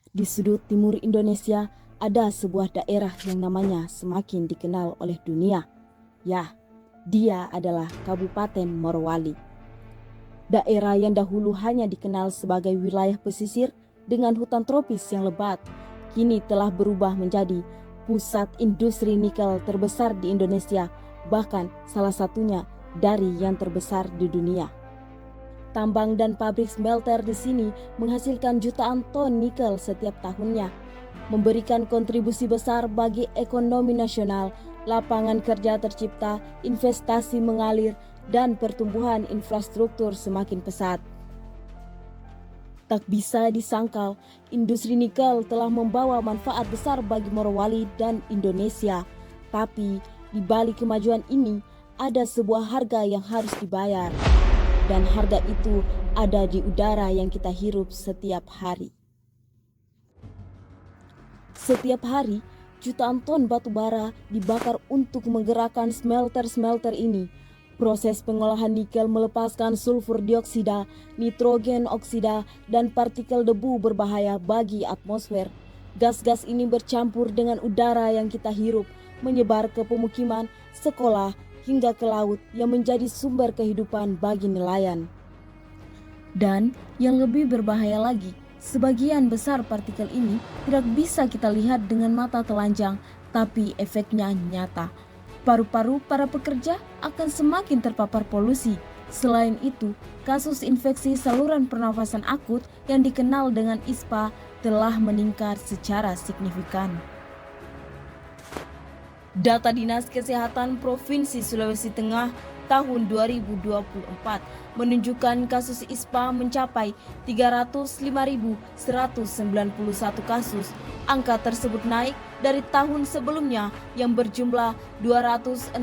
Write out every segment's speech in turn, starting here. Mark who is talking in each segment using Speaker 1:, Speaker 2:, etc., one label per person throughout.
Speaker 1: Di sudut timur Indonesia ada sebuah daerah yang namanya semakin dikenal oleh dunia. Ya, dia adalah Kabupaten Morowali. Daerah yang dahulu hanya dikenal sebagai wilayah pesisir dengan hutan tropis yang lebat, kini telah berubah menjadi pusat industri nikel terbesar di Indonesia, bahkan salah satunya dari yang terbesar di dunia. Tambang dan pabrik smelter di sini menghasilkan jutaan ton nikel setiap tahunnya, memberikan kontribusi besar bagi ekonomi nasional, lapangan kerja tercipta, investasi mengalir, dan pertumbuhan infrastruktur semakin pesat. Tak bisa disangkal, industri nikel telah membawa manfaat besar bagi Morowali dan Indonesia. Tapi di balik kemajuan ini, ada sebuah harga yang harus dibayar. Dan harga itu ada di udara yang kita hirup setiap hari. Setiap hari, jutaan ton batu bara dibakar untuk menggerakkan smelter-smelter ini. Proses pengolahan nikel melepaskan sulfur dioksida, nitrogen oksida, dan partikel debu berbahaya bagi atmosfer. Gas-gas ini bercampur dengan udara yang kita hirup, menyebar ke pemukiman, sekolah, hingga ke laut yang menjadi sumber kehidupan bagi nelayan. Dan yang lebih berbahaya lagi, sebagian besar partikel ini tidak bisa kita lihat dengan mata telanjang, tapi efeknya nyata. Paru-paru para pekerja akan semakin terpapar polusi. Selain itu, kasus infeksi saluran pernafasan akut yang dikenal dengan ISPA telah meningkat secara signifikan. Data Dinas Kesehatan Provinsi Sulawesi Tengah tahun 2024 menunjukkan kasus ISPA mencapai 305.191 kasus. Angka tersebut naik dari tahun sebelumnya yang berjumlah 262.160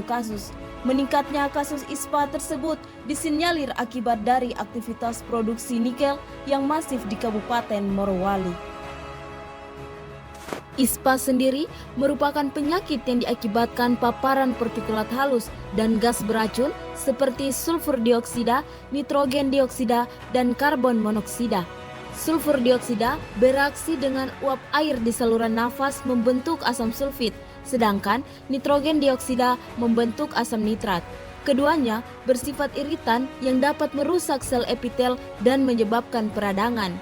Speaker 1: kasus. Meningkatnya kasus ISPA tersebut disinyalir akibat dari aktivitas produksi nikel yang masif di Kabupaten Morowali. ISPA sendiri merupakan penyakit yang diakibatkan paparan partikulat halus dan gas beracun seperti sulfur dioksida, nitrogen dioksida, dan karbon monoksida. Sulfur dioksida bereaksi dengan uap air di saluran nafas membentuk asam sulfit, sedangkan nitrogen dioksida membentuk asam nitrat. Keduanya bersifat iritan yang dapat merusak sel epitel dan menyebabkan peradangan.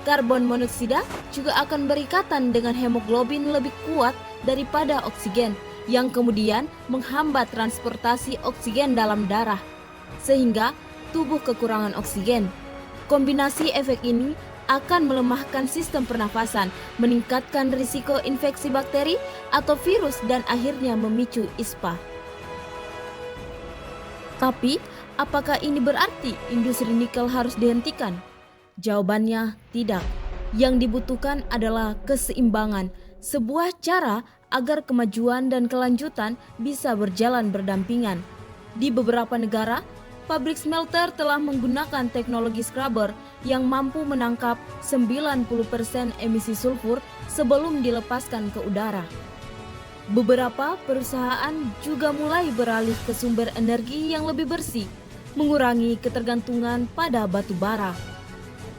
Speaker 1: Karbon monoksida juga akan berikatan dengan hemoglobin lebih kuat daripada oksigen, yang kemudian menghambat transportasi oksigen dalam darah, sehingga tubuh kekurangan oksigen. Kombinasi efek ini akan melemahkan sistem pernafasan, meningkatkan risiko infeksi bakteri atau virus, dan akhirnya memicu ISPA. Tapi, apakah ini berarti industri nikel harus dihentikan? Jawabannya tidak. Yang dibutuhkan adalah keseimbangan, sebuah cara agar kemajuan dan kelanjutan bisa berjalan berdampingan. Di beberapa negara, pabrik smelter telah menggunakan teknologi scrubber yang mampu menangkap 90% emisi sulfur sebelum dilepaskan ke udara. Beberapa perusahaan juga mulai beralih ke sumber energi yang lebih bersih, mengurangi ketergantungan pada batu bara.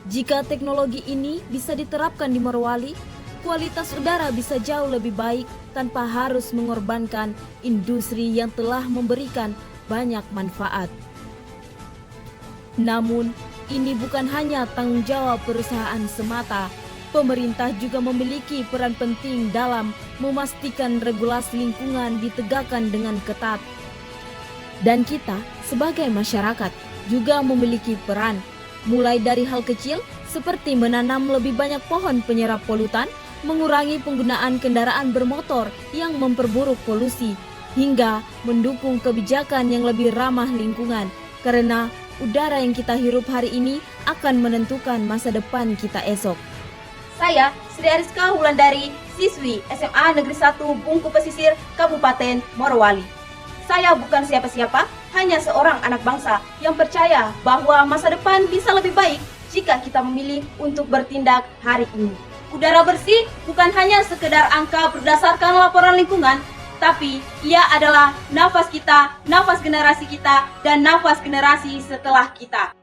Speaker 1: Jika teknologi ini bisa diterapkan di Morowali, kualitas udara bisa jauh lebih baik tanpa harus mengorbankan industri yang telah memberikan banyak manfaat. Namun, ini bukan hanya tanggung jawab perusahaan semata. Pemerintah juga memiliki peran penting dalam memastikan regulasi lingkungan ditegakkan dengan ketat. Dan kita sebagai masyarakat juga memiliki peran, mulai dari hal kecil seperti menanam lebih banyak pohon penyerap polutan, mengurangi penggunaan kendaraan bermotor yang memperburuk polusi, hingga mendukung kebijakan yang lebih ramah lingkungan, karena udara yang kita hirup hari ini akan menentukan masa depan kita esok.
Speaker 2: Saya, Sri Ariska Wulandari, siswi SMA Negeri 1 Bungku Pesisir, Kabupaten Morowali. Saya bukan siapa-siapa, hanya seorang anak bangsa yang percaya bahwa masa depan bisa lebih baik jika kita memilih untuk bertindak hari ini. Udara bersih bukan hanya sekedar angka berdasarkan laporan lingkungan, tapi ia adalah nafas kita, nafas generasi kita, dan nafas generasi setelah kita.